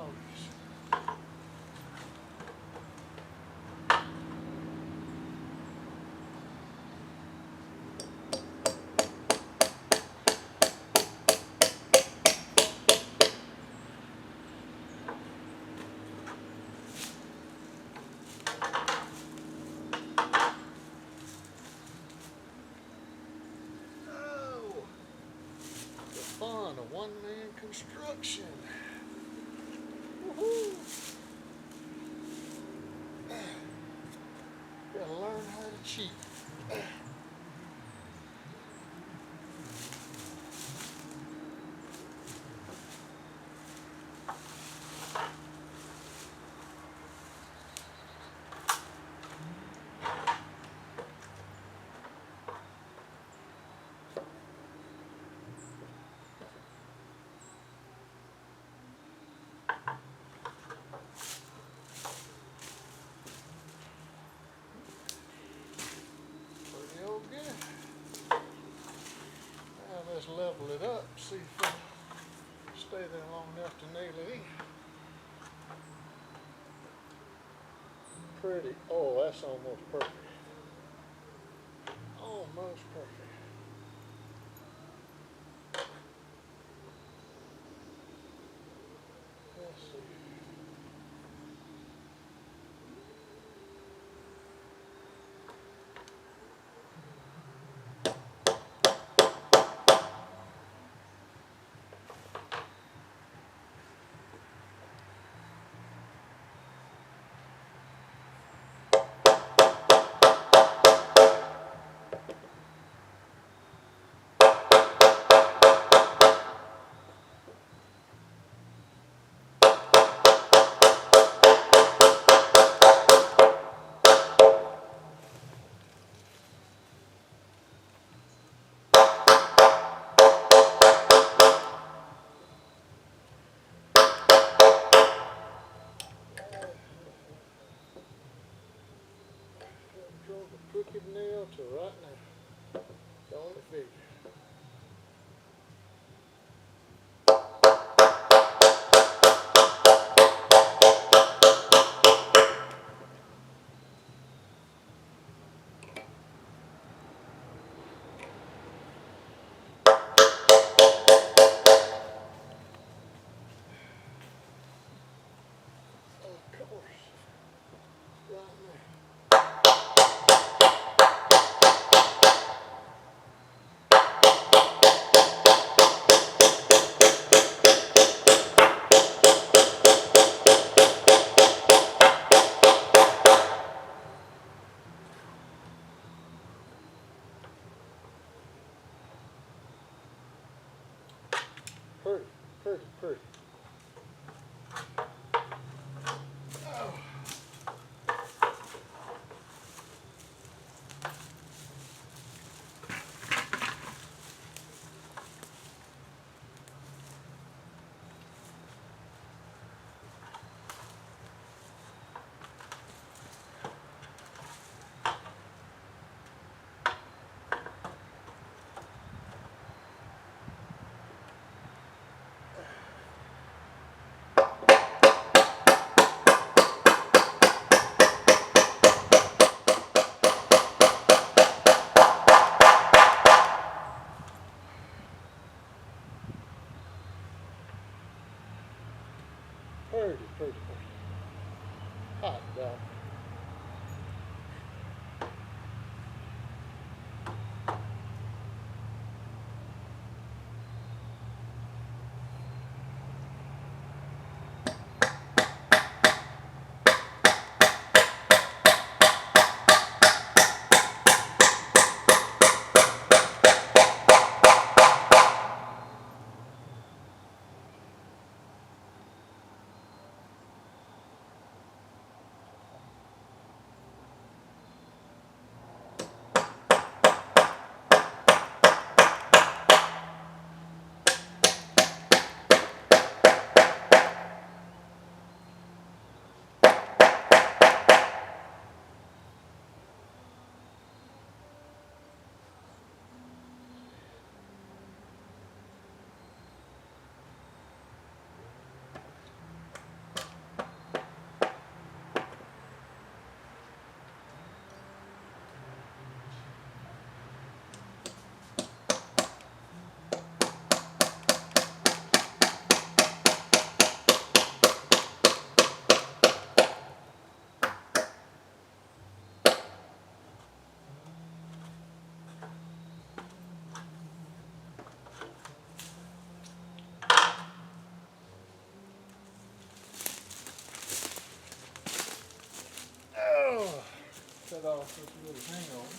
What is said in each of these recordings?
HOWDYs. The fun of one-man construction. Woohoo! Gotta learn how to cheat. Pretty old good. Now let's level it up, see if it'll stay there long enough to nail it in. Pretty. Oh, that's almost perfect. Almost perfect. Let's see. Drove a crooked nail to right now. Don't it figure? Of course. Right now. Pretty, pretty, pretty. Oh. off this little hangover.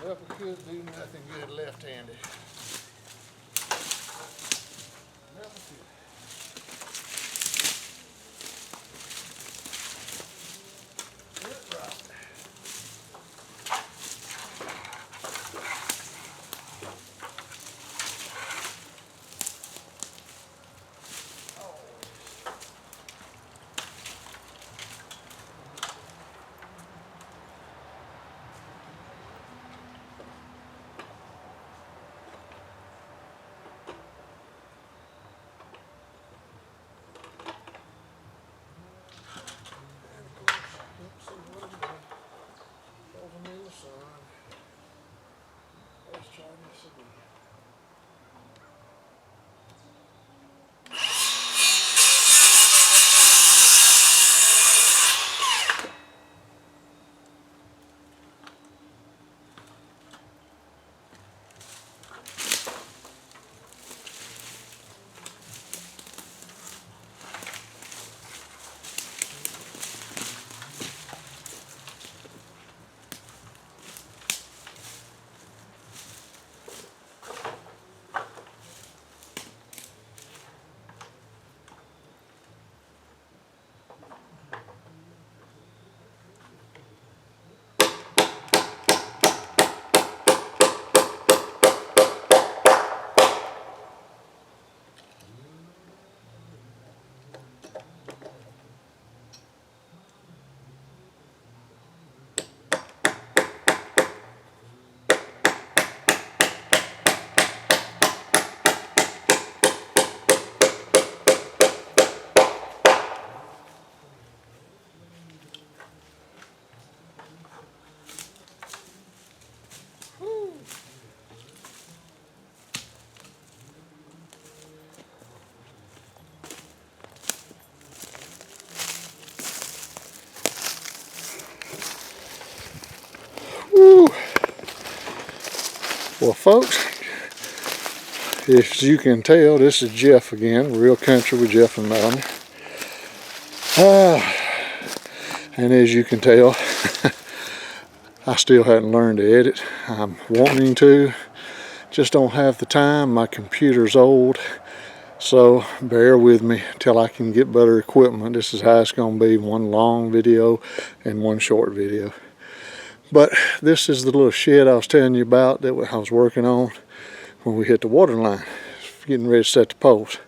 Well, we could do nothing good left-handed. Never could. Get right. Woo. Well, folks, as you can tell, this is Jeff again, Real Country with Jeff and Melanie. And as you can tell, I still hadn't learned to edit. I'm wanting to, just don't have the time. My computer's old, so bear with me till I can get better equipment. This is how it's going to be, one long video and one short video. But this is the little shed I was telling you about that I was working on when we hit the water line, getting ready to set the post.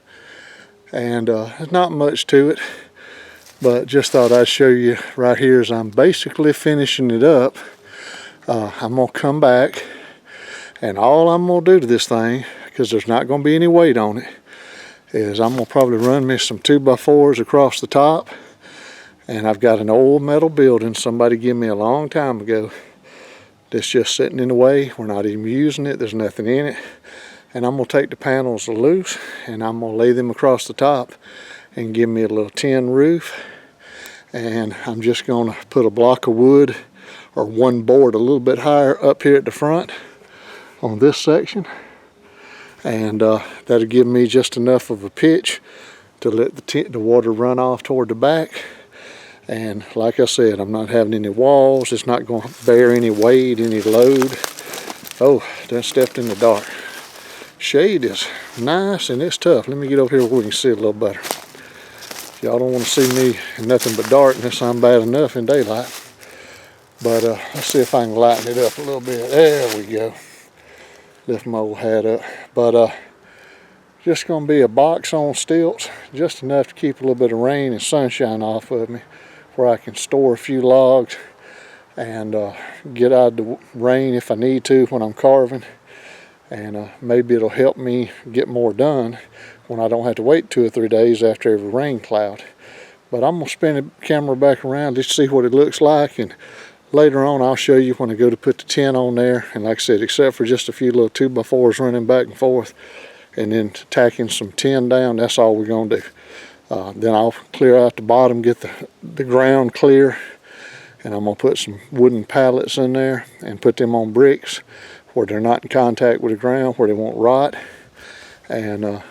And there's not much to it, but just thought I'd show you right here as I'm basically finishing it up. I'm going to come back, and all I'm going to do to this thing, because there's not going to be any weight on it, is I'm going to probably run me some 2x4s across the top. And I've got an old metal building somebody gave me a long time ago that's just sitting in the way. We're not even using it. There's nothing in it. And I'm going to take the panels loose and I'm going to lay them across the top and give me a little tin roof. And I'm just going to put a block of wood or one board a little bit higher up here at the front on this section. And that'll give me just enough of a pitch to let the water run off toward the back. And like I said, I'm not having any walls. It's not going to bear any weight, any load. Oh, done stepped in the dark. Shade is nice and it's tough. Let me get over here where we can see it a little better. Y'all don't want to see me in nothing but darkness. I'm bad enough in daylight. But let's see if I can lighten it up a little bit. There we go. Lift my old hat up. But just going to be a box on stilts, just enough to keep a little bit of rain and sunshine off of me, where I can store a few logs and get out of the rain if I need to when I'm carving. And maybe it'll help me get more done when I don't have to wait 2 or 3 days after every rain cloud. But I'm going to spin the camera back around just to see what it looks like, and later on I'll show you when I go to put the tin on there. And like I said, except for just a few little 2x4s running back and forth and then tacking some tin down, that's all we're going to do. Then I'll clear out the bottom, get the ground clear, and I'm going to put some wooden pallets in there and put them on bricks where they're not in contact with the ground, where they won't rot, and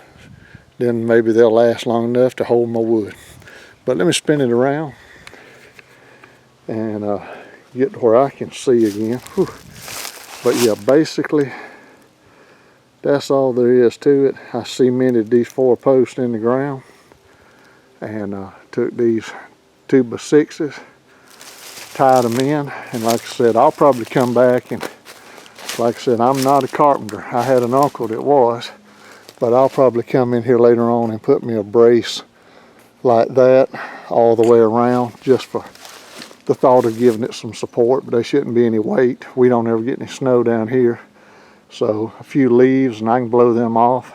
then maybe they'll last long enough to hold my wood. But let me spin it around and get to where I can see again. Whew. But yeah, basically that's all there is to it. I cemented these 4 posts in the ground and took these 2x6s, tied them in, and like I said, I'll probably come back and, like I said, I'm not a carpenter. I had an uncle that was, but I'll probably come in here later on and put me a brace like that all the way around, just for the thought of giving it some support. But there shouldn't be any weight. We don't ever get any snow down here, so a few leaves and I can blow them off.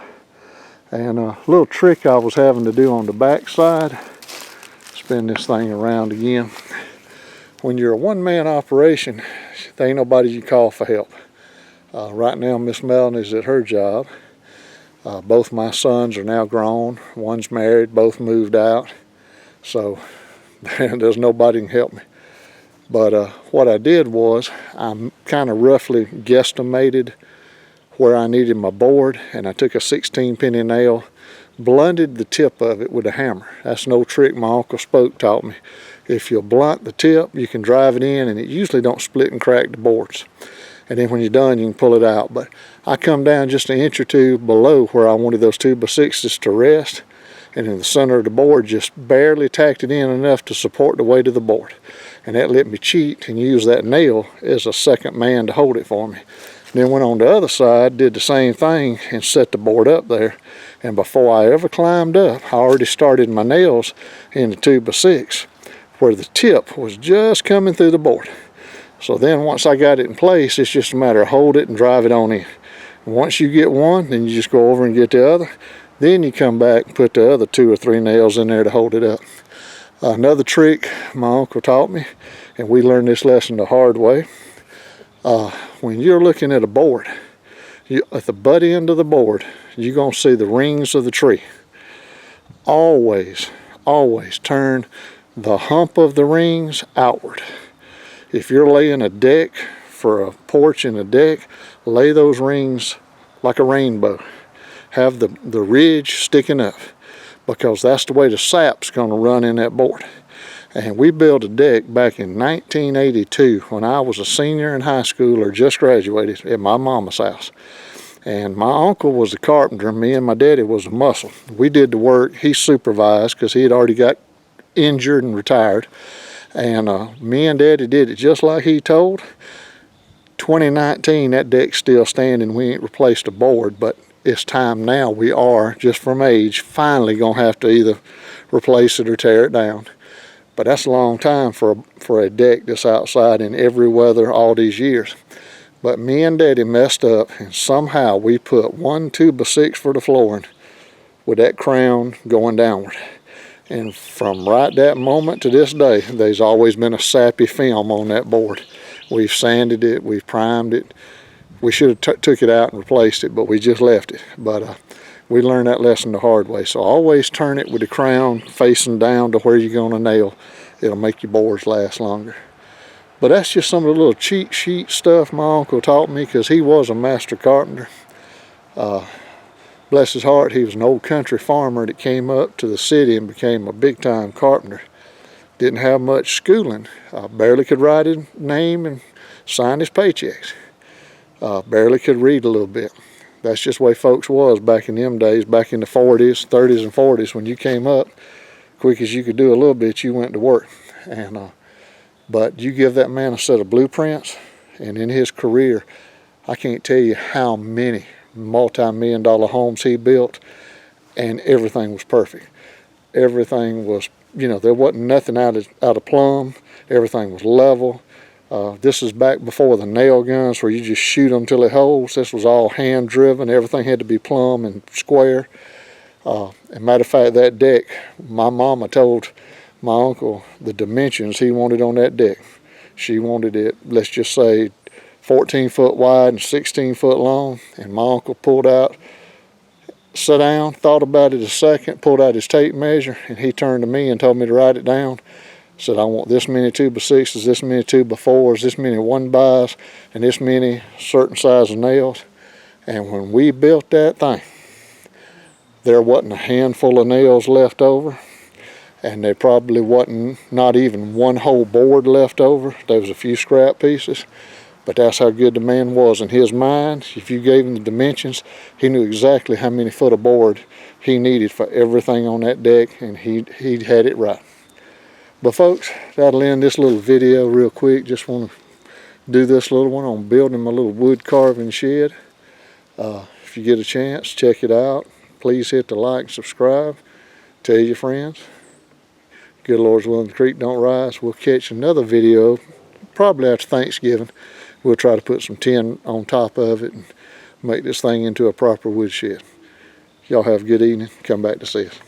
And a little trick I was having to do on the back side, spin this thing around again. When you're a one-man operation, there ain't nobody you call for help. Right now Miss Melanie's at her job. Both my sons are now grown. One's married, both moved out. So there's nobody can help me. But what I did was, I kind of roughly guesstimated where I needed my board, and I took a 16-penny nail, blunted the tip of it with a hammer. That's no trick my Uncle Spoke taught me. If you blunt the tip, you can drive it in, and it usually don't split and crack the boards. And then when you're done, you can pull it out. But I come down just an inch or two below where I wanted those 2x6s to rest, and in the center of the board just barely tacked it in enough to support the weight of the board. And that let me cheat and use that nail as a second man to hold it for me. Then went on the other side, did the same thing, and set the board up there. And before I ever climbed up, I already started my nails in the 2x6 where the tip was just coming through the board. So then once I got it in place, it's just a matter of hold it and drive it on in. And once you get one, then you just go over and get the other. Then you come back and put the other 2 or 3 nails in there to hold it up. Another trick my uncle taught me, and we learned this lesson the hard way. When you're looking at a board, at the butt end of the board, you're going to see the rings of the tree. Always, always turn the hump of the rings outward. If you're laying a deck for a porch and a deck, lay those rings like a rainbow. Have the ridge sticking up, because that's the way the sap's going to run in that board. And we built a deck back in 1982 when I was a senior in high school or just graduated at my mama's house. And my uncle was a carpenter, me and my daddy was a muscle. We did the work, he supervised because he had already got injured and retired. And me and daddy did it just like he told. 2019, that deck's still standing. We ain't replaced a board, but it's time now. We are, just from age, finally gonna have to either replace it or tear it down. But that's a long time for a deck that's outside in every weather all these years. But me and daddy messed up, and somehow we put 1 2x6 for the flooring with that crown going downward. And from right that moment to this day, there's always been a sappy film on that board. We've sanded it, we've primed it. We should have took it out and replaced it, but we just left it. But we learned that lesson the hard way. So always turn it with the crown facing down to where you're going to nail. It'll make your boards last longer. But that's just some of the little cheat sheet stuff my uncle taught me, because he was a master carpenter. Bless his heart, he was an old country farmer that came up to the city and became a big-time carpenter. Didn't have much schooling. Barely could write his name and sign his paychecks. Barely could read a little bit. That's just the way folks was back in them days, back in the 40s, 30s and 40s. When you came up, quick as you could do a little bit, you went to work. And but you give that man a set of blueprints, and in his career, I can't tell you how many multi-million-dollar homes he built, and everything was perfect. Everything was, you know, there wasn't nothing out of plumb. Everything was level. This is back before the nail guns where you just shoot them till it holds. This was all hand driven. Everything had to be plumb and square. As a matter of fact, that deck, my mama told my uncle the dimensions he wanted on that deck. She wanted it, let's just say, 14 foot wide and 16 foot long. And my uncle pulled out, sat down, thought about it a second, pulled out his tape measure, and he turned to me and told me to write it down. Said, I want this many 2x6s, this many 2x4s, this many 1xs, and this many certain size of nails. And when we built that thing, there wasn't a handful of nails left over, and there probably wasn't not even one whole board left over. There was a few scrap pieces, but that's how good the man was. In his mind, if you gave him the dimensions, he knew exactly how many foot of board he needed for everything on that deck, and he had it right. But folks, that'll end this little video real quick. Just want to do this little one on building my little wood carving shed. If you get a chance, check it out. Please hit the like and subscribe. Tell your friends. Good Lord's willing, the creek don't rise. We'll catch another video probably after Thanksgiving. We'll try to put some tin on top of it and make this thing into a proper wood shed. Y'all have a good evening. Come back to see us.